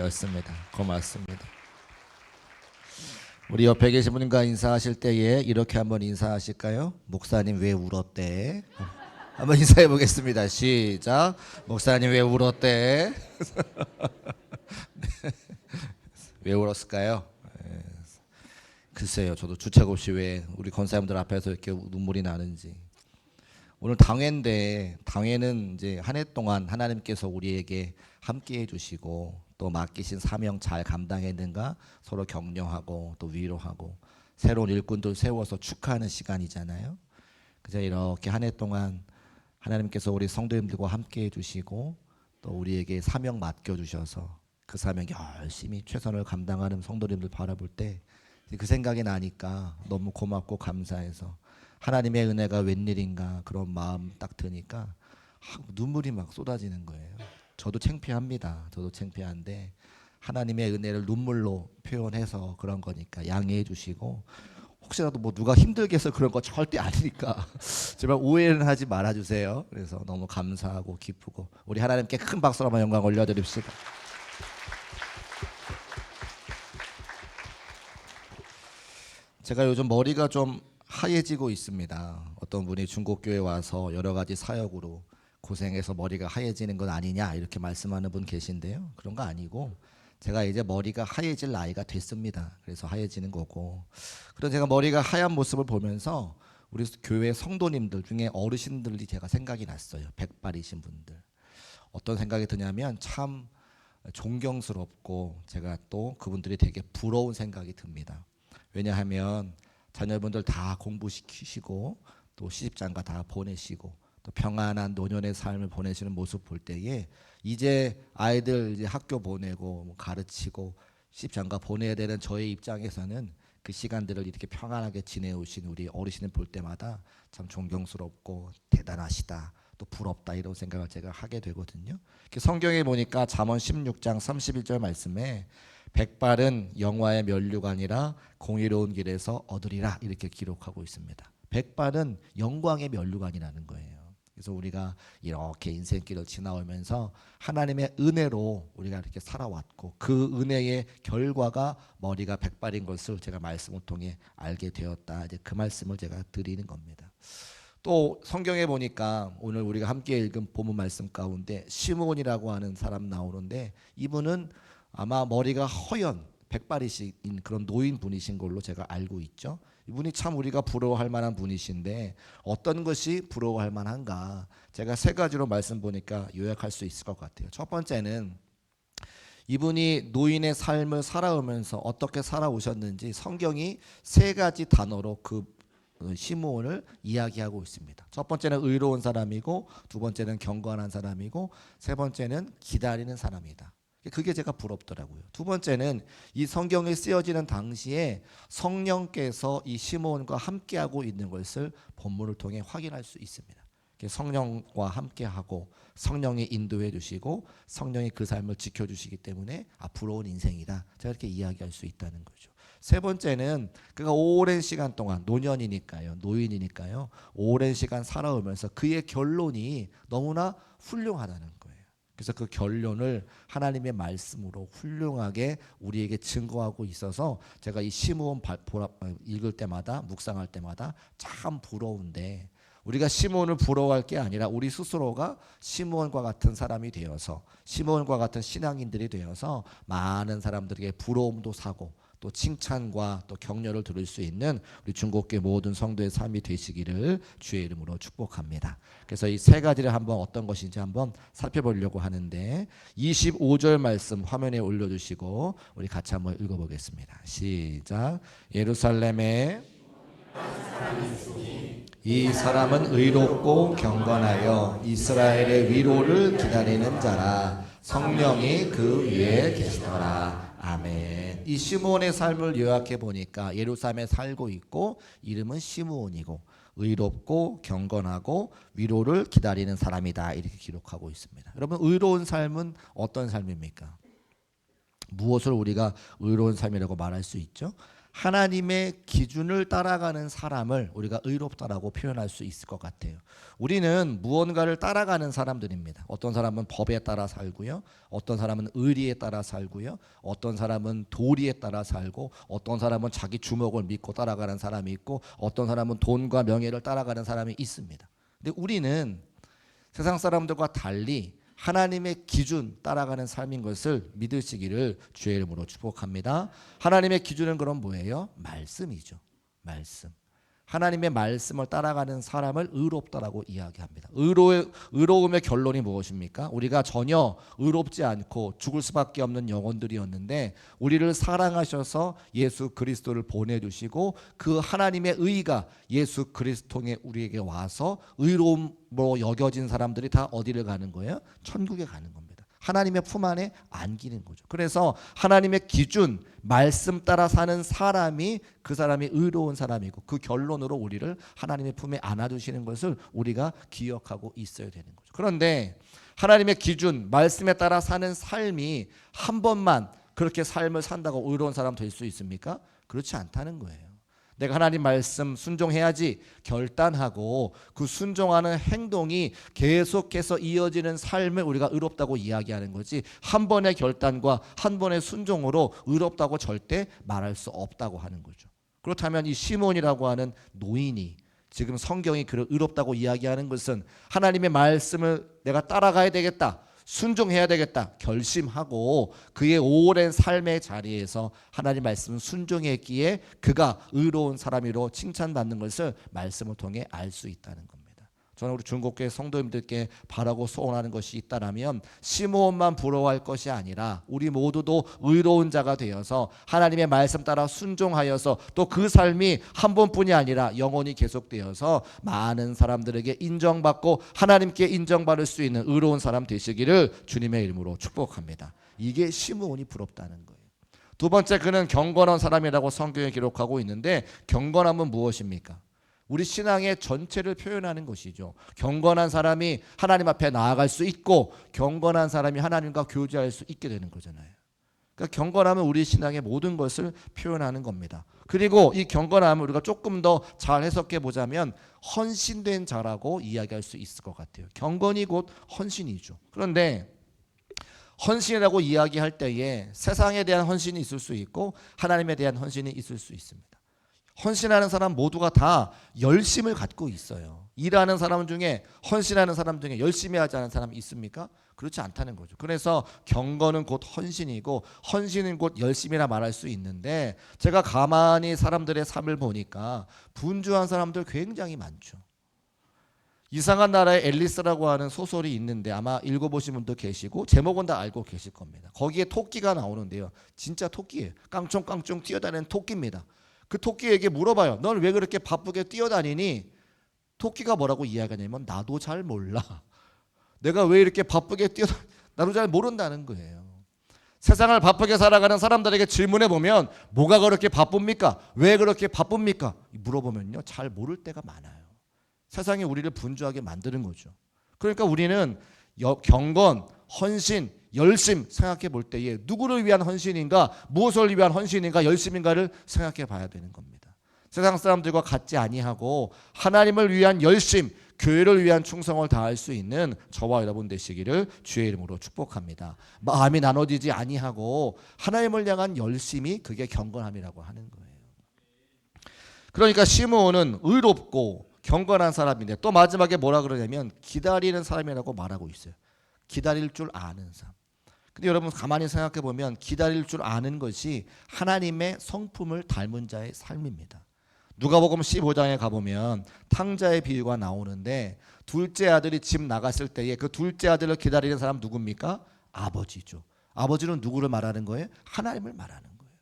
였습니다. 고맙습니다. 우리 옆에 계신 분과 인사하실 때에 이렇게 한번 인사하실까요? 목사님 왜 울었대? 한번 인사해 보겠습니다. 시작. 목사님 왜 울었대? 왜 울었을까요? 글쎄요, 저도 주책 없이 왜 우리 권사님들 앞에서 이렇게 눈물이 나는지. 오늘 당회인데, 당회는 이제 한 해 동안 하나님께서 우리에게 함께해 주시고 또 맡기신 사명 잘 감당했는가 서로 격려하고 또 위로하고 새로운 일꾼들 세워서 축하하는 시간이잖아요. 그래서 이렇게 한 해 동안 하나님께서 우리 성도님들과 함께해 주시고 또 우리에게 사명 맡겨 주셔서 그 사명 열심히 최선을 감당하는 성도님들 바라볼 때 그 생각이 나니까 너무 고맙고 감사해서 하나님의 은혜가 웬일인가 그런 마음 딱 드니까 눈물이 막 쏟아지는 거예요. 저도 창피합니다. 저도 창피한데 하나님의 은혜를 눈물로 표현해서 그런 거니까 양해해 주시고, 혹시라도 뭐 누가 힘들게 해서 그런 거 절대 아니니까 제발 오해는 하지 말아 주세요. 그래서 너무 감사하고 기쁘고 우리 하나님께 큰 박수로 한번 영광 올려드립시다. 제가 요즘 머리가 좀 하얘지고 있습니다. 어떤 분이 중국교회 와서 여러 가지 사역으로 고생해서 머리가 하얘지는 건 아니냐 이렇게 말씀하는 분 계신데요. 그런 거 아니고 제가 이제 머리가 하얘질 나이가 됐습니다. 그래서 하얘지는 거고, 그런 제가 머리가 하얀 모습을 보면서 우리 교회 성도님들 중에 어르신들이 제가 생각이 났어요. 백발이신 분들. 어떤 생각이 드냐면 참 존경스럽고 제가 또 그분들이 되게 부러운 생각이 듭니다. 왜냐하면 자녀분들 다 공부시키시고 또 시집장가 다 보내시고 또 평안한 노년의 삶을 보내시는 모습 볼 때에 이제 아이들 이제 학교 보내고 가르치고 시집장가 보내야 되는 저의 입장에서는 그 시간들을 이렇게 평안하게 지내오신 우리 어르신을 볼 때마다 참 존경스럽고 대단하시다, 또 부럽다, 이런 생각을 제가 하게 되거든요. 성경에 보니까 잠언 16장 31절 말씀에 백발은 영화의 면류가 아니라 공의로운 길에서 얻으리라 이렇게 기록하고 있습니다. 백발은 영광의 면류관이라는 거예요. 그래서 우리가 이렇게 인생길을 지나오면서 하나님의 은혜로 우리가 이렇게 살아왔고 그 은혜의 결과가 머리가 백발인 것을 제가 말씀을 통해 알게 되었다. 이제 그 말씀을 제가 드리는 겁니다. 또 성경에 보니까 오늘 우리가 함께 읽은 본문 말씀 가운데 시므온이라고 하는 사람 나오는데, 이분은 아마 머리가 허연 백발이신 그런 노인 분이신 걸로 제가 알고 있죠. 이분이 참 우리가 부러워할 만한 분이신데 어떤 것이 부러워할 만한가, 제가 세 가지로 말씀 보니까 요약할 수 있을 것 같아요. 첫 번째는 이분이 노인의 삶을 살아오면서 어떻게 살아오셨는지 성경이 세 가지 단어로 그 시므온을 이야기하고 있습니다. 첫 번째는 의로운 사람이고, 두 번째는 경건한 사람이고, 세 번째는 기다리는 사람이다. 그게 제가 부럽더라고요. 두 번째는 이 성경이 쓰여지는 당시에 성령께서 이 시므온과 함께하고 있는 것을 본문을 통해 확인할 수 있습니다. 성령과 함께하고 성령이 인도해 주시고 성령이 그 삶을 지켜주시기 때문에 부러운 인생이다, 제가 이렇게 이야기할 수 있다는 거죠. 세 번째는 그가 오랜 시간 동안 노년이니까요, 노인이니까요, 오랜 시간 살아오면서 그의 결론이 너무나 훌륭하다는 거예요. 그래서 그 결론을 하나님의 말씀으로 훌륭하게 우리에게 증거하고 있어서 제가 이 시므온 읽을 때마다, 묵상할 때마다 참 부러운데, 우리가 시므온을 부러워할 게 아니라 우리 스스로가 시므온과 같은 사람이 되어서, 시므온과 같은 신앙인들이 되어서 많은 사람들에게 부러움도 사고 또 칭찬과 또 격려를 들을 수 있는 우리 중국교회 모든 성도의 삶이 되시기를 주의 이름으로 축복합니다. 그래서 이 세 가지를 한번 어떤 것인지 한번 살펴보려고 하는데, 25절 말씀 화면에 올려주시고 우리 같이 한번 읽어보겠습니다. 시작. 예루살렘에 이 사람은 의롭고 경건하여 이스라엘의 위로를 기다리는 자라. 성령이 그 위에 계시더라. 아멘. 이 시므온의 삶을 요약해 보니까 예루살렘에 살고 있고 이름은 시므온이고 의롭고 경건하고 위로를 기다리는 사람이다, 이렇게 기록하고 있습니다. 여러분, 의로운 삶은 어떤 삶입니까? 무엇을 우리가 의로운 삶이라고 말할 수 있죠? 하나님의 기준을 따라가는 사람을 우리가 의롭다라고 표현할 수 있을 것 같아요. 우리는 무언가를 따라가는 사람들입니다. 어떤 사람은 법에 따라 살고요. 어떤 사람은 의리에 따라 살고요. 어떤 사람은 도리에 따라 살고, 어떤 사람은 자기 주먹을 믿고 따라가는 사람이 있고, 어떤 사람은 돈과 명예를 따라가는 사람이 있습니다. 근데 우리는 세상 사람들과 달리 하나님의 기준 따라가는 삶인 것을 믿으시기를 주의 이름으로 축복합니다. 하나님의 기준은 그럼 뭐예요? 말씀이죠. 말씀. 하나님의 말씀을 따라가는 사람을 의롭다라고 이야기합니다. 의로움의 결론이 무엇입니까? 우리가 전혀 의롭지 않고 죽을 수밖에 없는 영혼들이었는데 우리를 사랑하셔서 예수 그리스도를 보내주시고 그 하나님의 의가 예수 그리스도에 우리에게 와서 의로움으로 여겨진 사람들이 다 어디를 가는 거예요? 천국에 가는 겁니다. 하나님의 품 안에 안기는 거죠. 그래서 하나님의 기준, 말씀 따라 사는 사람이 그 사람이 의로운 사람이고 그 결론으로 우리를 하나님의 품에 안아주시는 것을 우리가 기억하고 있어야 되는 거죠. 그런데 하나님의 기준, 말씀에 따라 사는 삶이 한 번만 그렇게 삶을 산다고 의로운 사람 될 수 있습니까? 그렇지 않다는 거예요. 내가 하나님 말씀 순종해야지 결단하고 그 순종하는 행동이 계속해서 이어지는 삶을 우리가 의롭다고 이야기하는 거지, 한 번의 결단과 한 번의 순종으로 의롭다고 절대 말할 수 없다고 하는 거죠. 그렇다면 이 시몬이라고 하는 노인이 지금 성경이 그를 의롭다고 이야기하는 것은 하나님의 말씀을 내가 따라가야 되겠다, 순종해야 되겠다 결심하고 그의 오랜 삶의 자리에서 하나님 말씀 순종했기에 그가 의로운 사람이로 칭찬받는 것을 말씀을 통해 알 수 있다는 겁니다. 저는 우리 중국교회 성도님들께 바라고 소원하는 것이 있다라면 시므온만 부러워할 것이 아니라 우리 모두도 의로운 자가 되어서 하나님의 말씀 따라 순종하여서 또 그 삶이 한 번뿐이 아니라 영원히 계속되어서 많은 사람들에게 인정받고 하나님께 인정받을 수 있는 의로운 사람 되시기를 주님의 이름으로 축복합니다. 이게 시므온이 부럽다는 거예요. 두 번째, 그는 경건한 사람이라고 성경에 기록하고 있는데 경건함은 무엇입니까? 우리 신앙의 전체를 표현하는 것이죠. 경건한 사람이 하나님 앞에 나아갈 수 있고 경건한 사람이 하나님과 교제할 수 있게 되는 거잖아요. 그러니까 경건함은 우리 신앙의 모든 것을 표현하는 겁니다. 그리고 이 경건함을 우리가 조금 더 잘 해석해 보자면 헌신된 자라고 이야기할 수 있을 것 같아요. 경건이 곧 헌신이죠. 그런데 헌신이라고 이야기할 때에 세상에 대한 헌신이 있을 수 있고 하나님에 대한 헌신이 있을 수 있습니다. 헌신하는 사람 모두가 다 열심을 갖고 있어요. 일하는 사람 중에, 헌신하는 사람 중에 열심히 하지 않은 사람이 있습니까? 그렇지 않다는 거죠. 그래서 경건은 곧 헌신이고 헌신은 곧 열심이라 말할 수 있는데, 제가 가만히 사람들의 삶을 보니까 분주한 사람들 굉장히 많죠. 이상한 나라의 앨리스라고 하는 소설이 있는데 아마 읽어보신 분도 계시고 제목은 다 알고 계실 겁니다. 거기에 토끼가 나오는데요. 진짜 토끼예요. 깡총깡총 뛰어다니는 토끼입니다. 그 토끼에게 물어봐요. 넌 왜 그렇게 바쁘게 뛰어다니니? 토끼가 뭐라고 이야기하냐면 나도 잘 몰라. 내가 왜 이렇게 바쁘게 나도 잘 모른다는 거예요. 세상을 바쁘게 살아가는 사람들에게 질문해 보면 뭐가 그렇게 바쁩니까? 왜 그렇게 바쁩니까? 물어보면요, 잘 모를 때가 많아요. 세상이 우리를 분주하게 만드는 거죠. 그러니까 우리는 경건, 헌신, 열심 생각해 볼 때에 누구를 위한 헌신인가, 무엇을 위한 헌신인가, 열심인가를 생각해 봐야 되는 겁니다. 세상 사람들과 같지 아니하고 하나님을 위한 열심, 교회를 위한 충성을 다할 수 있는 저와 여러분 되시기를 주의 이름으로 축복합니다. 마음이 나눠지지 아니하고 하나님을 향한 열심이, 그게 경건함이라고 하는 거예요. 그러니까 시므온은 의롭고 경건한 사람인데 또 마지막에 뭐라 그러냐면 기다리는 사람이라고 말하고 있어요. 기다릴 줄 아는 사람. 근데 여러분 가만히 생각해 보면 기다릴 줄 아는 것이 하나님의 성품을 닮은 자의 삶입니다. 누가복음 15장에 가보면 탕자의 비유가 나오는데 둘째 아들이 집 나갔을 때에 그 둘째 아들을 기다리는 사람 누굽니까? 아버지죠. 아버지는 누구를 말하는 거예요? 하나님을 말하는 거예요.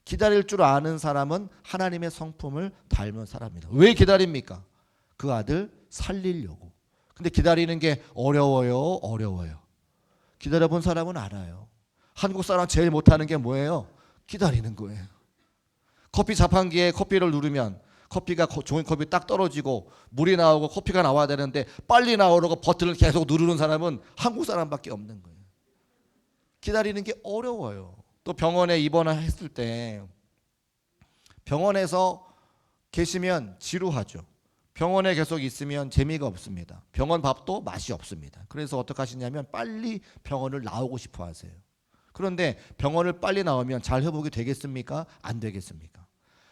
기다릴 줄 아는 사람은 하나님의 성품을 닮은 사람입니다. 왜 기다립니까? 그 아들 살리려고. 근데 기다리는 게 어려워요. 기다려본 사람은 알아요. 한국 사람 제일 못하는 게 뭐예요? 기다리는 거예요. 커피 자판기에 커피를 누르면 커피가 종이컵이 딱 떨어지고 물이 나오고 커피가 나와야 되는데 빨리 나오려고 버튼을 계속 누르는 사람은 한국 사람밖에 없는 거예요. 기다리는 게 어려워요. 또 병원에 입원을 했을 때 병원에서 계시면 지루하죠. 병원에 계속 있으면 재미가 없습니다. 병원 밥도 맛이 없습니다. 그래서 어떻게 하시냐면 빨리 병원을 나오고 싶어 하세요. 그런데 병원을 빨리 나오면 잘 회복이 되겠습니까? 안 되겠습니까?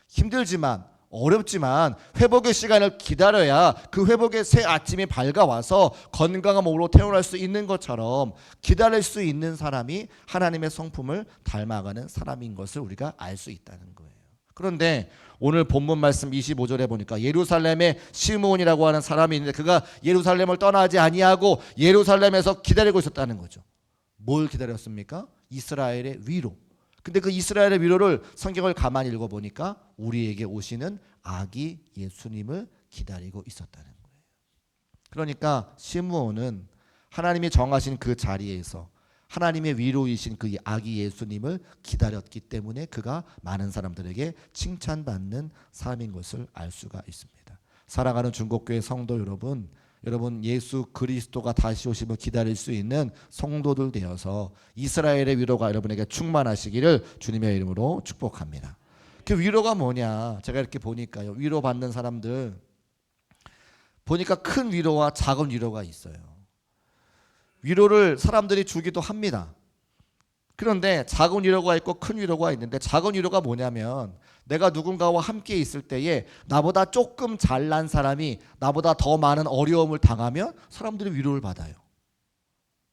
힘들지만 어렵지만 회복의 시간을 기다려야 그 회복의 새 아침이 밝아와서 건강한 몸으로 태어날 수 있는 것처럼 기다릴 수 있는 사람이 하나님의 성품을 닮아가는 사람인 것을 우리가 알 수 있다는 거예요. 그런데 오늘 본문 말씀 25절에 보니까 예루살렘에 시므온이라고 하는 사람이 있는데 그가 예루살렘을 떠나지 아니하고 예루살렘에서 기다리고 있었다는 거죠. 뭘 기다렸습니까? 이스라엘의 위로. 근데 그 이스라엘의 위로를 성경을 가만히 읽어보니까 우리에게 오시는 아기 예수님을 기다리고 있었다는 거예요. 그러니까 시므온은 하나님이 정하신 그 자리에서 하나님의 위로이신 그 아기 예수님을 기다렸기 때문에 그가 많은 사람들에게 칭찬받는 사람인 것을 알 수가 있습니다. 사랑하는 중국교회 성도 여러분, 여러분 예수 그리스도가 다시 오심을 기다릴 수 있는 성도들 되어서 이스라엘의 위로가 여러분에게 충만하시기를 주님의 이름으로 축복합니다. 그 위로가 뭐냐? 제가 이렇게 보니까요. 위로받는 사람들 보니까 큰 위로와 작은 위로가 있어요. 위로를 사람들이 주기도 합니다. 그런데 작은 위로가 있고 큰 위로가 있는데 작은 위로가 뭐냐면 내가 누군가와 함께 있을 때에 나보다 조금 잘난 사람이 나보다 더 많은 어려움을 당하면 사람들이 위로를 받아요.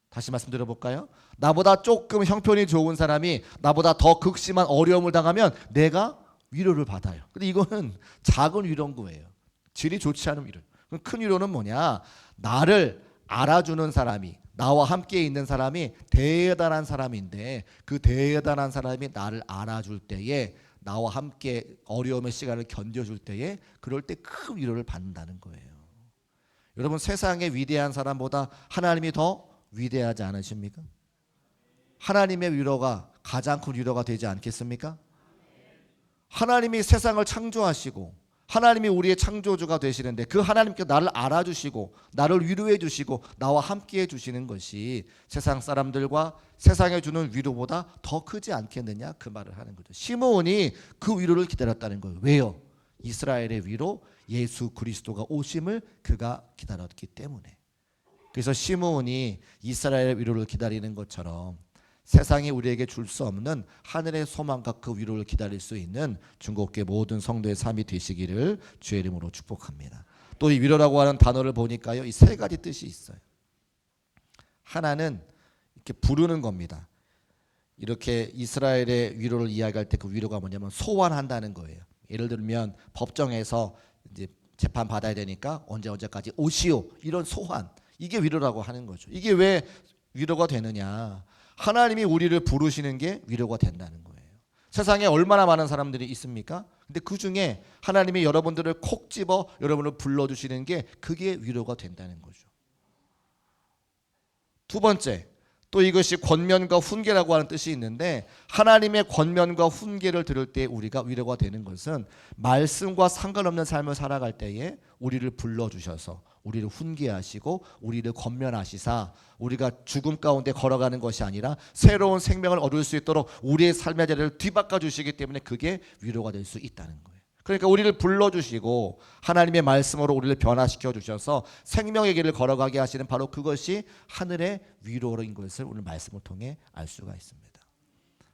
다시 말씀드려볼까요? 나보다 조금 형편이 좋은 사람이 나보다 더 극심한 어려움을 당하면 내가 위로를 받아요. 근데 이거는 작은 위로인 거예요. 질이 좋지 않은 위로. 큰 위로는 뭐냐? 나를 알아주는 사람이, 나와 함께 있는 사람이 대단한 사람인데 그 대단한 사람이 나를 알아줄 때에 나와 함께 어려움의 시간을 견뎌줄 때에 그럴 때 큰 위로를 받는다는 거예요. 여러분 세상의 위대한 사람보다 하나님이 더 위대하지 않으십니까? 하나님의 위로가 가장 큰 위로가 되지 않겠습니까? 하나님이 세상을 창조하시고 하나님이 우리의 창조주가 되시는데 그 하나님께 나를 알아주시고 나를 위로해 주시고 나와 함께 해주시는 것이 세상 사람들과 세상에 주는 위로보다 더 크지 않겠느냐 그 말을 하는 거죠. 시므온이 그 위로를 기다렸다는 거예요. 왜요? 이스라엘의 위로 예수 그리스도가 오심을 그가 기다렸기 때문에. 그래서 시므온이 이스라엘의 위로를 기다리는 것처럼 세상이 우리에게 줄 수 없는 하늘의 소망과 그 위로를 기다릴 수 있는 중국교회 모든 성도의 삶이 되시기를 주의 이름으로 축복합니다. 또 이 위로라고 하는 단어를 보니까요, 이 세 가지 뜻이 있어요. 하나는 이렇게 부르는 겁니다. 이렇게 이스라엘의 위로를 이야기할 때 그 위로가 뭐냐면 소환한다는 거예요. 예를 들면 법정에서 이제 재판 받아야 되니까 언제까지 오시오, 이런 소환, 이게 위로라고 하는 거죠. 이게 왜 위로가 되느냐? 하나님이 우리를 부르시는 게 위로가 된다는 거예요. 세상에 얼마나 많은 사람들이 있습니까? 근데 그 중에 하나님이 여러분들을 콕 집어 여러분을 불러주시는 게 그게 위로가 된다는 거죠. 두 번째, 또 이것이 권면과 훈계라고 하는 뜻이 있는데 하나님의 권면과 훈계를 들을 때 우리가 위로가 되는 것은 말씀과 상관없는 삶을 살아갈 때에 우리를 불러주셔서 우리를 훈계하시고 우리를 권면하시사 우리가 죽음 가운데 걸어가는 것이 아니라 새로운 생명을 얻을 수 있도록 우리의 삶의 자리를 뒤바꿔 주시기 때문에 그게 위로가 될 수 있다는 거예요. 그러니까 우리를 불러주시고 하나님의 말씀으로 우리를 변화시켜 주셔서 생명의 길을 걸어가게 하시는 바로 그것이 하늘의 위로인 것을 오늘 말씀을 통해 알 수가 있습니다.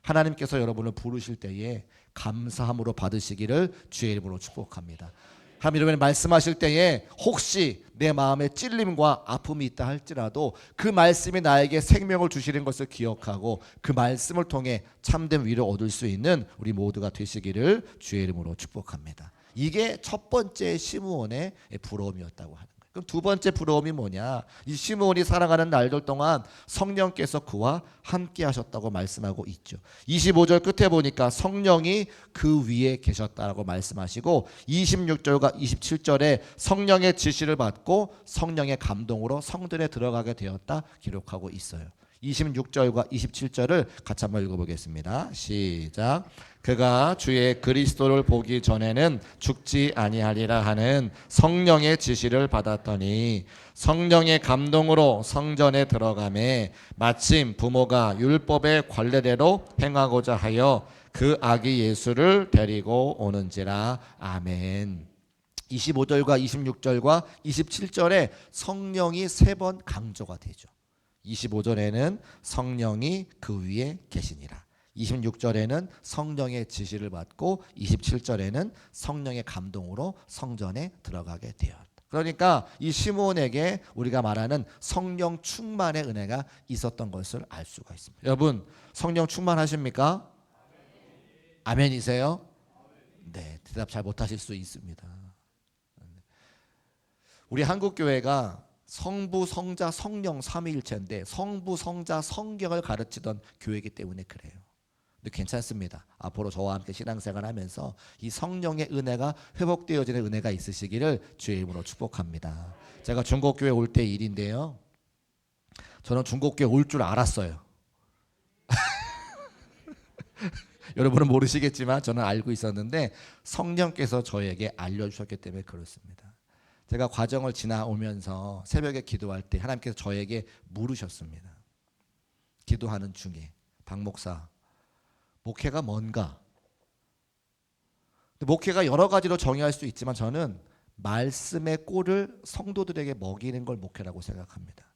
하나님께서 여러분을 부르실 때에 감사함으로 받으시기를 주의 이름으로 축복합니다. 하나님 여러분이 말씀하실 때에 혹시 내 마음에 찔림과 아픔이 있다 할지라도 그 말씀이 나에게 생명을 주시는 것을 기억하고 그 말씀을 통해 참된 위로 얻을 수 있는 우리 모두가 되시기를 주의 이름으로 축복합니다. 이게 첫 번째 시므온의 부러움이었다고 하는 거예요. 그럼 두 번째 부러움이 뭐냐? 이 시므온이 살아가는 날들 동안 성령께서 그와 함께 하셨다고 말씀하고 있죠. 25절 끝에 보니까 성령이 그 위에 계셨다라고 말씀하시고 26절과 27절에 성령의 지시를 받고 성령의 감동으로 성전에 들어가게 되었다 기록하고 있어요. 26절과 27절을 같이 한번 읽어보겠습니다. 시작. 그가 주의 그리스도를 보기 전에는 죽지 아니하리라 하는 성령의 지시를 받았더니 성령의 감동으로 성전에 들어가매 마침 부모가 율법의 관례대로 행하고자 하여 그 아기 예수를 데리고 오는지라. 아멘. 25절과 26절과 27절에 성령이 3번 강조가 되죠. 25절에는 성령이 그 위에 계시니라. 26절에는 성령의 지시를 받고 27절에는 성령의 감동으로 성전에 들어가게 되었다. 그러니까 이 시몬에게 우리가 말하는 성령 충만의 은혜가 있었던 것을 알 수가 있습니다. 여러분, 성령 충만하십니까? 아멘이세요? 네, 대답 잘 못하실 수 있습니다. 우리 한국교회가 성부, 성자, 성령 삼위일체인데 성부, 성자, 성경을 가르치던 교회이기 때문에 그래요. 근데 괜찮습니다. 앞으로 저와 함께 신앙생활하면서 이 성령의 은혜가 회복되어지는 은혜가 있으시기를 주의 이름으로 축복합니다. 제가 중국교회 올 때 일인데요. 저는 중국교회 올 줄 알았어요. 여러분은 모르시겠지만 저는 알고 있었는데 성령께서 저에게 알려주셨기 때문에 그렇습니다. 제가 과정을 지나오면서 새벽에 기도할 때 하나님께서 저에게 물으셨습니다. 기도하는 중에 박 목사, 목회가 뭔가? 목회가 여러 가지로 정의할 수 있지만 저는 말씀의 꼴을 성도들에게 먹이는 걸 목회라고 생각합니다.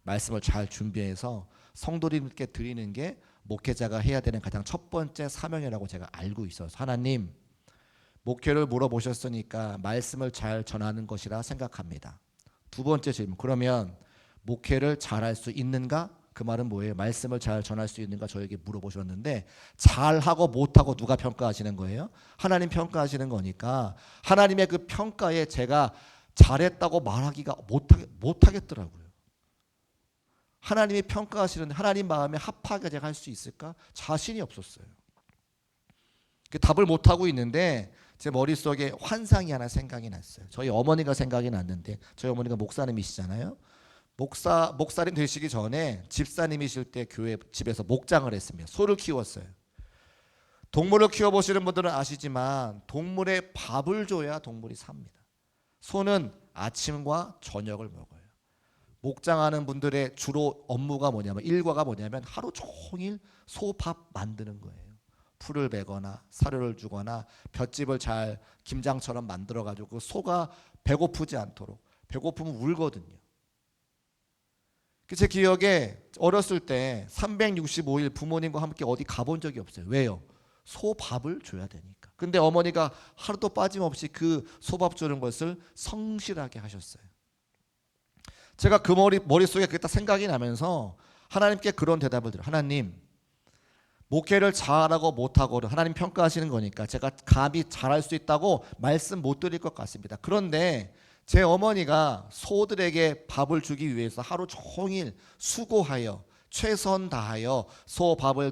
말씀을 잘 준비해서 성도들께 드리는 게 목회자가 해야 되는 가장 첫 번째 사명이라고 제가 알고 있어서 하나님, 목회를 물어보셨으니까 말씀을 잘 전하는 것이라 생각합니다. 두 번째 질문, 그러면 목회를 잘할 수 있는가? 그 말은 뭐예요? 말씀을 잘 전할 수 있는가 저에게 물어보셨는데 잘하고 못하고 누가 평가하시는 거예요? 하나님 평가하시는 거니까 하나님의 그 평가에 제가 잘했다고 말하기가 못하겠더라고요. 하나님이 평가하시는데 하나님 마음에 합하게 제가 할 수 있을까? 자신이 없었어요. 답을 못하고 있는데 제 머릿속에 환상이 하나 생각이 났어요. 저희 어머니가 생각이 났는데 저희 어머니가 목사님이시잖아요. 목사님 되시기 전에 집사님이실 때 교회 집에서 목장을 했습니다. 소를 키웠어요. 동물을 키워보시는 분들은 아시지만 동물에 밥을 줘야 동물이 삽니다. 소는 아침과 저녁을 먹어요. 목장하는 분들의 주로 업무가 뭐냐면 일과가 뭐냐면 하루 종일 소밥 만드는 거예요. 풀을 베거나 사료를 주거나 볏짚을 잘 김장처럼 만들어가지고 그 소가 배고프지 않도록, 배고프면 울거든요. 제 기억에 어렸을 때 365일 부모님과 함께 어디 가본 적이 없어요. 왜요? 소밥을 줘야 되니까. 근데 어머니가 하루도 빠짐없이 그 소밥 주는 것을 성실하게 하셨어요. 제가 그 머릿속에 그게 딱 생각이 나면서 하나님께 그런 대답을 드려요. 하나님, 목회를 잘하고 못하고를 하나님 평가하시는 거니까 제가 감히 잘할 수 있다고 말씀 못 드릴 것 같습니다. 그런데 제 어머니가 소들에게 밥을 주기 위해서 하루 종일 수고하여 최선 다하여 소밥을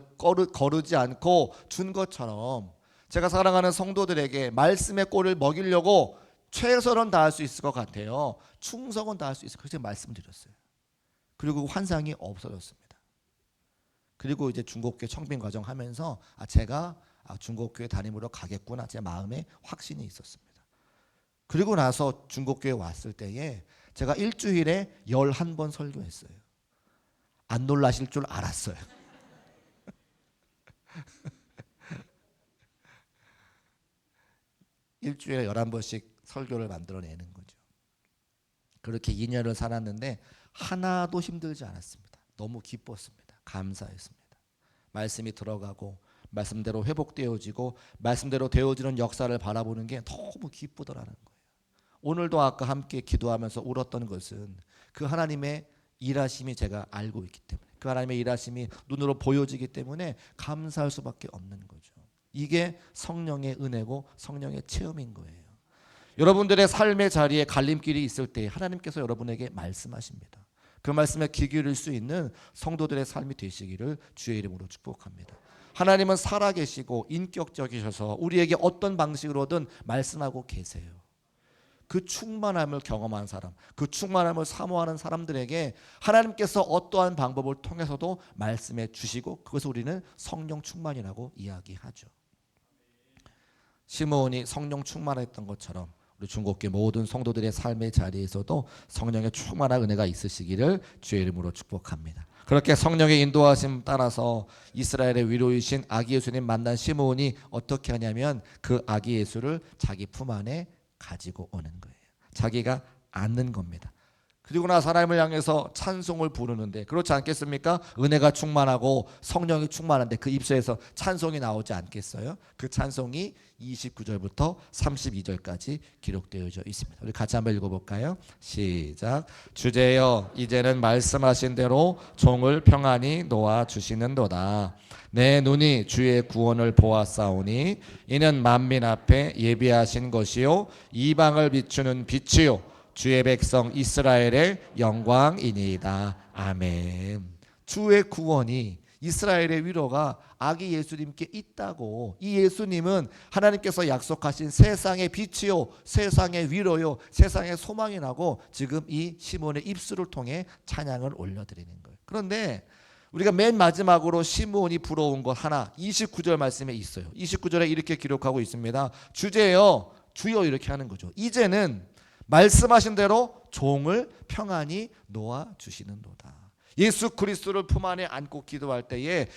거르지 않고 준 것처럼 제가 사랑하는 성도들에게 말씀의 꼴을 먹이려고 최선은 다할 수 있을 것 같아요. 충성은 다할 수 있을 것 같아요. 말씀드렸어요. 그리고 환상이 없어졌습니다. 그리고 이제 중국교회 청빙 과정 하면서 제가 중국교회 담임으로 가겠구나 제 마음에 확신이 있었습니다. 그리고 나서 중국교회 왔을 때에 제가 일주일에 11번 설교했어요. 안 놀라실 줄 알았어요. 일주일에 11번씩 설교를 만들어내는 거죠. 그렇게 2년을 살았는데 하나도 힘들지 않았습니다. 너무 기뻤습니다. 감사했습니다. 말씀이 들어가고 말씀대로 회복되어지고 말씀대로 되어지는 역사를 바라보는 게 너무 기쁘더라는 거예요. 오늘도 아까 함께 기도하면서 울었던 것은 그 하나님의 일하심이 제가 알고 있기 때문에, 그 하나님의 일하심이 눈으로 보여지기 때문에 감사할 수밖에 없는 거죠. 이게 성령의 은혜고 성령의 체험인 거예요. 여러분들의 삶의 자리에 갈림길이 있을 때 하나님께서 여러분에게 말씀하십니다. 그 말씀에 귀 기울일 수 있는 성도들의 삶이 되시기를 주의 이름으로 축복합니다. 하나님은 살아계시고 인격적이셔서 우리에게 어떤 방식으로든 말씀하고 계세요. 그 충만함을 경험한 사람, 그 충만함을 사모하는 사람들에게 하나님께서 어떠한 방법을 통해서도 말씀해 주시고, 그것을 우리는 성령 충만이라고 이야기하죠. 시므온이 성령 충만했던 것처럼 우리 중국교 모든 성도들의 삶의 자리에서도 성령의 충만한 은혜가 있으시기를 주의 이름으로 축복합니다. 그렇게 성령의 인도하심 따라서 이스라엘의 위로이신 아기 예수님 만난 시므온이 어떻게 하냐면 그 아기 예수를 자기 품 안에 가지고 오는 거예요. 자기가 안는 겁니다. 그리고 나서 하나님을 향해서 찬송을 부르는데, 그렇지 않겠습니까? 은혜가 충만하고 성령이 충만한데 그 입술에서 찬송이 나오지 않겠어요? 그 찬송이 29절부터 32절까지 기록되어 있습니다. 우리 같이 한번 읽어볼까요? 시작. 주제여, 이제는 말씀하신 대로 종을 평안히 놓아주시는도다. 내 눈이 주의 구원을 보았사오니 이는 만민 앞에 예비하신 것이요 이방을 비추는 빛이요 주의 백성 이스라엘의 영광이니이다. 아멘. 주의 구원이, 이스라엘의 위로가 아기 예수님께 있다고, 이 예수님은 하나님께서 약속하신 세상의 빛이요 세상의 위로요 세상의 소망이라고 지금 이 시므온의 입술을 통해 찬양을 올려드리는 거예요. 그런데 우리가 맨 마지막으로 시므온이 부러운 것 하나 29절 말씀에 있어요. 29절에 이렇게 기록하고 있습니다. 주제여, 주여, 이렇게 하는 거죠. 이제는 말씀하신 대로 종을 평안히 놓아주시는도다. 예수 그리스도를 품 안에 안고 기도할 때에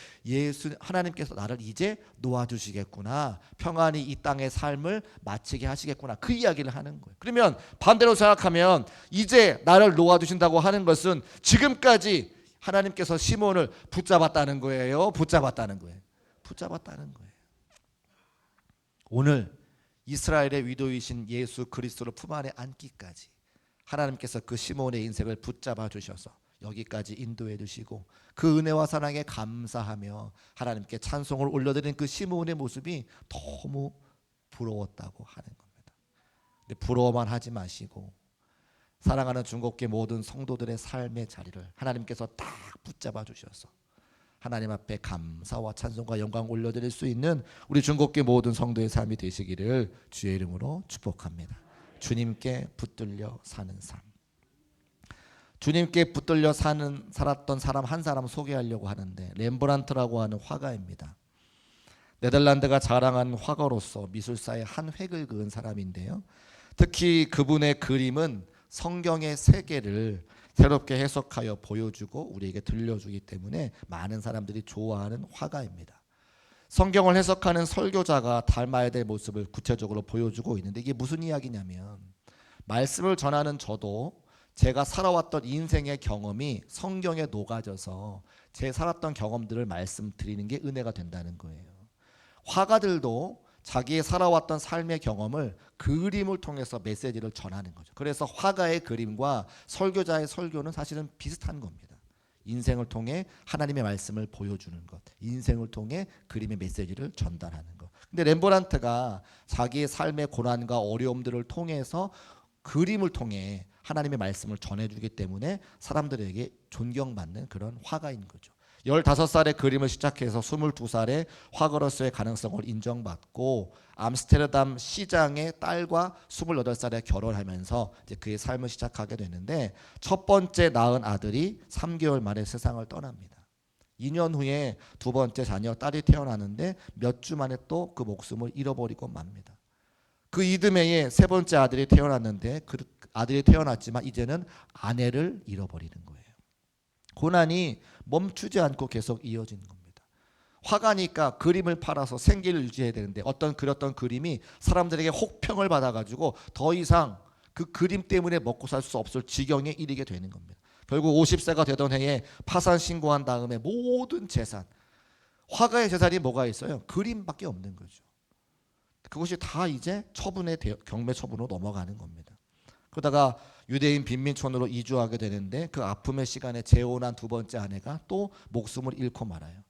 하나님께서 나를 이제 놓아주시겠구나, 평안히 이 땅의 삶을 마치게 하시겠구나, 그 이야기를 하는 거예요. 그러면 반대로 생각하면 이제 나를 놓아주신다고 하는 것은 지금까지 하나님께서 시몬을 붙잡았다는 거예요. 붙잡았다는 거예요. 오늘 이스라엘의 위도이신 예수 그리스도를 품 안에 안기까지 하나님께서 그 시몬의 인생을 붙잡아 주셔서 여기까지 인도해 주시고, 그 은혜와 사랑에 감사하며 하나님께 찬송을 올려드리는 그 시몬의 모습이 너무 부러웠다고 하는 겁니다. 근데 부러워만 하지 마시고 사랑하는 중국계 모든 성도들의 삶의 자리를 하나님께서 딱 붙잡아 주셔서 하나님 앞에 감사와 찬송과 영광 올려드릴 수 있는 우리 중국계 모든 성도의 삶이 되시기를 주의 이름으로 축복합니다. 주님께 붙들려 사는 삶. 주님께 붙들려 살았던 사람 한 사람 소개하려고 하는데, 렘브란트라고 하는 화가입니다. 네덜란드가 자랑한 화가로서 미술사의 한 획을 그은 사람인데요. 특히 그분의 그림은 성경의 세계를 새롭게 해석하여 보여주고 우리에게 들려주기 때문에 많은 사람들이 좋아하는 화가입니다. 성경을 해석하는 설교자가 닮아야 될 모습을 구체적으로 보여주고 있는데, 이게 무슨 이야기냐면, 말씀을 전하는 저도 제가 살아왔던 인생의 경험이 성경에 녹아져서 제 살았던 경험들을 말씀드리는 게 은혜가 된다는 거예요. 화가들도 자기의 살아왔던 삶의 경험을 그림을 통해서 메시지를 전하는 거죠. 그래서 화가의 그림과 설교자의 설교는 사실은 비슷한 겁니다. 인생을 통해 하나님의 말씀을 보여주는 것, 인생을 통해 그림의 메시지를 전달하는 것. 근데 렘브란트가 자기의 삶의 고난과 어려움들을 통해서 그림을 통해 하나님의 말씀을 전해주기 때문에 사람들에게 존경받는 그런 화가인 거죠. 15살에 그림을 시작해서 22살에 화가로서의 가능성을 인정받고 암스테르담 시장의 딸과 28살에 결혼하면서 이제 그의 삶을 시작하게 되는데, 첫 번째 낳은 아들이 3개월 만에 세상을 떠납니다. 2년 후에 두 번째 자녀 딸이 태어나는데 몇 주 만에 또 그 목숨을 잃어버리고 맙니다. 그 이듬해에 세 번째 아들이 태어났는데 그 아들이 태어났지만 이제는 아내를 잃어버리는 거예요. 고난이 멈추지 않고 계속 이어지는 겁니다. 화가니까 그림을 팔아서 생계를 유지해야 되는데 어떤 그렸던 그림이 사람들에게 혹평을 받아가지고 더 이상 그 그림 때문에 먹고 살 수 없을 지경에 이르게 되는 겁니다. 결국 50세가 되던 해에 파산 신고한 다음에 모든 재산, 화가의 재산이 뭐가 있어요? 그림밖에 없는 거죠. 그것이 다 이제 경매 처분으로 넘어가는 겁니다. 그러다가 유대인 빈민촌으로 이주하게 되는데 그 아픔의 시간에 재혼한 두 번째 아내가 또 목숨을 잃고 말아요.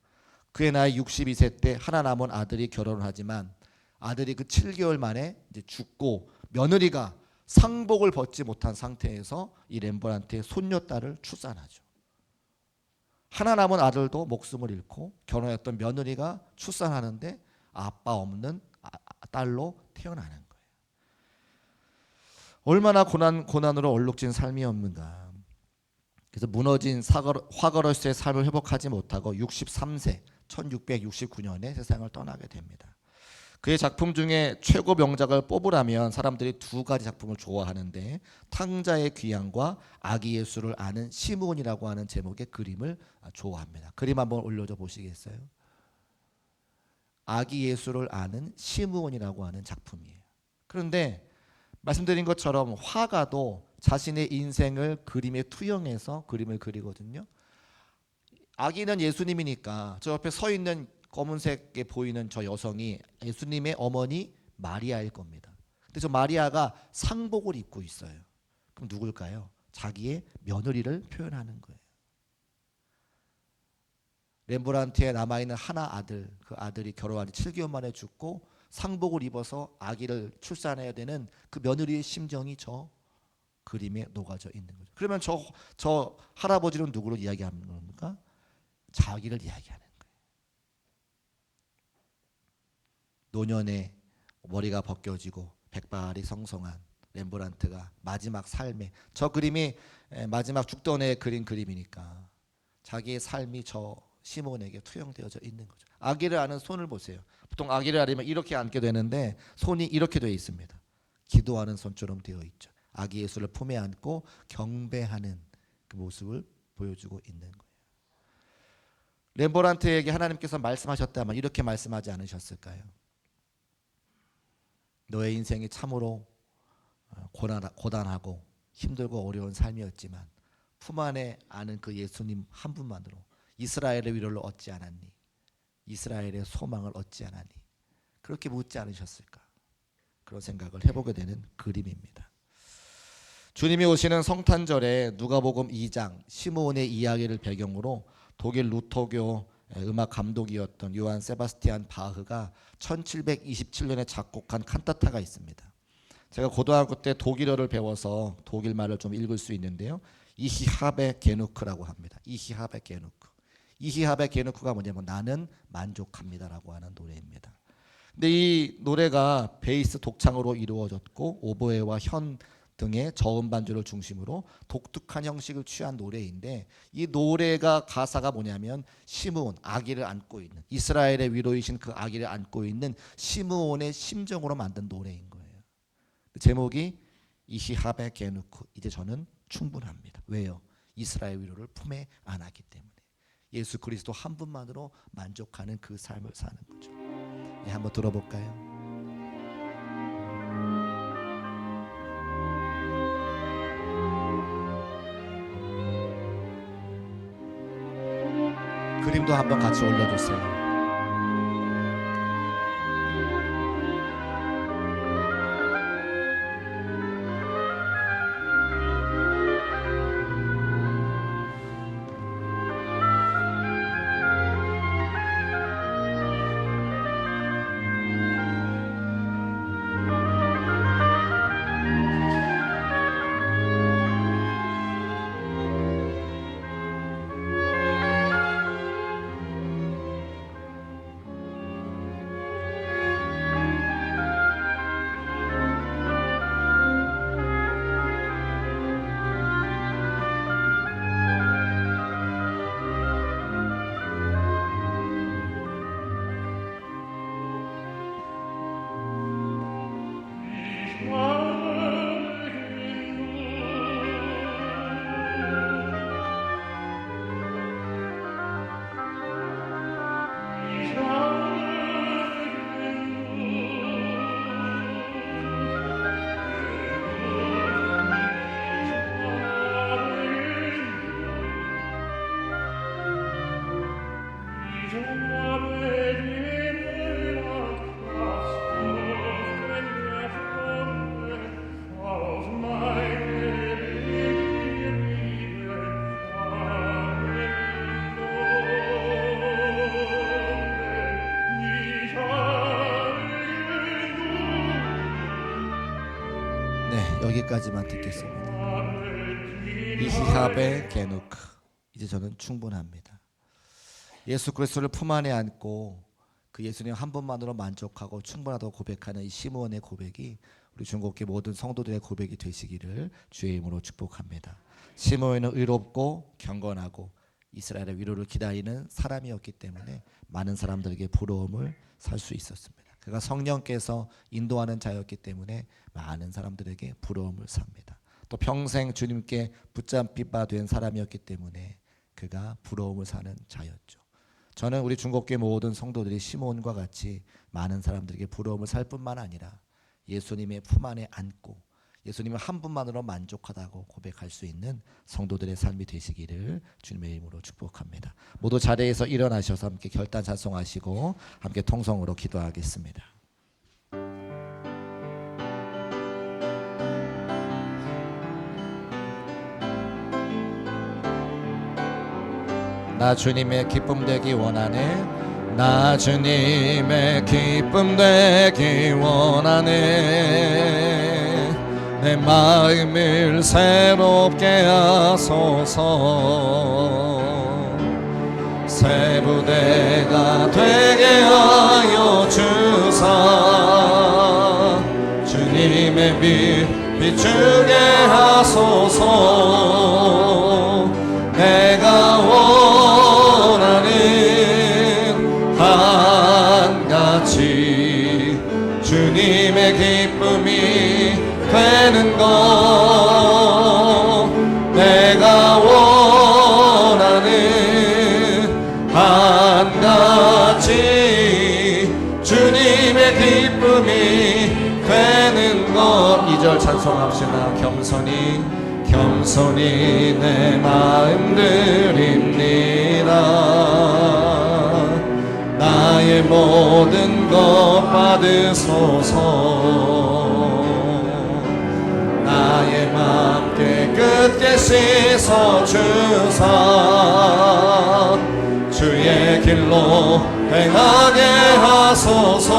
그의 나이 62세 때 하나 남은 아들이 결혼을 하지만 아들이 그 7개월 만에 이제 죽고, 며느리가 상복을 벗지 못한 상태에서 이 렘브란트의 손녀딸을 출산하죠. 하나 남은 아들도 목숨을 잃고 결혼했던 며느리가 출산하는데 아빠 없는 딸로 태어나는 거예요. 얼마나 고난으로 얼룩진 삶이었는가. 그래서 무너진 화가로서의 삶을 회복하지 못하고 63세 1669년에 세상을 떠나게 됩니다. 그의 작품 중에 최고 명작을 뽑으라면 사람들이 두 가지 작품을 좋아하는데 탕자의 귀향과 아기 예수를 아는 시므온이라고 하는 제목의 그림을 좋아합니다. 그림 한번 올려줘 보시겠어요? 아기 예수를 아는 시므온이라고 하는 작품이에요. 그런데 말씀드린 것처럼 화가도 자신의 인생을 그림에 투영해서 그림을 그리거든요. 아기는 예수님이니까 저 옆에 서 있는 검은색에 보이는 저 여성이 예수님의 어머니 마리아일 겁니다. 근데 저 마리아가 상복을 입고 있어요. 그럼 누굴까요? 자기의 며느리를 표현하는 거예요. 렘브란트에 남아있는 하나 아들, 그 아들이 결혼한 지 7개월 만에 죽고 상복을 입어서 아기를 출산해야 되는 그 며느리의 심정이 저 그림에 녹아져 있는 거죠. 그러면 저 할아버지는 누구를 이야기하는 겁니까? 자기를 이야기하는 거예요. 노년에 머리가 벗겨지고 백발이 성성한 렘브란트가 마지막 삶에 저 그림이 마지막 죽던 애 그린 그림이니까 자기의 삶이 저 시몬에게 투영되어져 있는 거죠. 아기를 안은 손을 보세요. 보통 아기를 안으면 이렇게 안게 되는데 손이 이렇게 되어 있습니다. 기도하는 손처럼 되어 있죠. 아기 예수를 품에 안고 경배하는 그 모습을 보여주고 있는 거예요. 렘브란트에게 하나님께서 말씀하셨다면 이렇게 말씀하지 않으셨을까요? 너의 인생이 참으로 고단하고 힘들고 어려운 삶이었지만 품 안에 아는 그 예수님 한 분만으로 이스라엘의 위로를 얻지 않았니? 이스라엘의 소망을 얻지 않았니? 그렇게 묻지 않으셨을까? 그런 생각을 해보게 되는 그림입니다. 주님이 오시는 성탄절에 누가복음 2장 시므온의 이야기를 배경으로 독일 루터교 음악 감독이었던 요한 세바스티안 바흐가 1727년에 작곡한 칸타타가 있습니다. 제가 고등학교 때 독일어를 배워서 독일말을 좀 읽을 수 있는데요. 이히하베 게누크라고 합니다. 이히하베 게누크. 이히하베 게누크가 뭐냐면 나는 만족합니다라고 하는 노래입니다. 근데 이 노래가 베이스 독창으로 이루어졌고 오보에와 현 등의 저음 반주를 중심으로 독특한 형식을 취한 노래인데 이 노래가 가사가 뭐냐면 시므온 아기를 안고 있는 이스라엘의 위로이신 그 아기를 안고 있는 시므온의 심정으로 만든 노래인 거예요. 제목이 이히하베 게누크 이제 저는 충분합니다. 왜요? 이스라엘 위로를 품에 안았기 때문에 예수 그리스도 한 분만으로 만족하는 그 삶을 사는 거죠. 네, 한번 들어볼까요? 그림도 한번 같이 올려주세요. 네, 여기까지만 듣겠습니다. 이히하베 게누크 이제 저는 충분합니다. 예수 그리스도를 품 안에 안고 그 예수님 한 분만으로 만족하고 충분하다고 고백하는 이 시므온의 고백이 우리 중국계 모든 성도들의 고백이 되시기를 주의 이름으로 축복합니다. 시므온은 의롭고 경건하고 이스라엘의 위로를 기다리는 사람이었기 때문에 많은 사람들에게 부러움을 살 수 있었습니다. 그가 성령께서 인도하는 자였기 때문에 많은 사람들에게 부러움을 삽니다. 또 평생 주님께 붙잡힌 바 된 사람이었기 때문에 그가 부러움을 사는 자였죠. 저는 우리 중국교회 모든 성도들이 시므온과 같이 많은 사람들에게 부러움을 살 뿐만 아니라 예수님의 품 안에 안고 예수님은 한 분만으로 만족하다고 고백할 수 있는 성도들의 삶이 되시기를 주님의 이름으로 축복합니다. 모두 자리에서 일어나셔서 함께 결단 찬송하시고 함께 통성으로 기도하겠습니다. 나 주님의 기쁨 되기 원하네. 나 주님의 기쁨 되기 원하네. 내 마음을 새롭게 하소서. 새 부대가 되게 하여 주사. 주님의 빛 비추게 하소서. 내가 원하는 한가지 주님의 기쁨이 되는 것. 내가 원하는 한가지 주님의 기쁨이 되는 것. 2절 찬송합시다. 겸손히 내 마음 드립니다. 나의 모든 것 받으소서. 나의 맘 깨끗게 씻어주사. 주의 길로 행하게 하소서.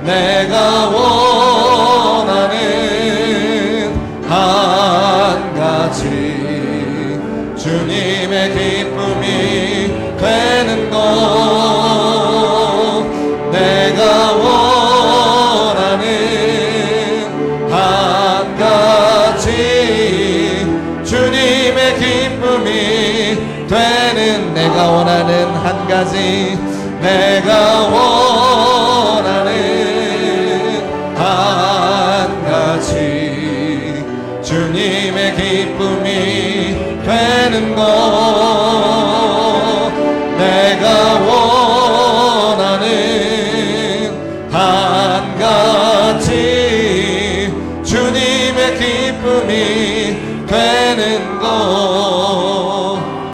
내가 원하는 한 가지 주님의 기쁨이 되는 것. 내가 원하는 한 가지 주님의 기쁨이 되는. 내가 원하는 한 가지. 내가 원하는 한 가지 주님의 기쁨이 되는 것. 내가 원하는 한 가지 주님의 기쁨이 되는 것.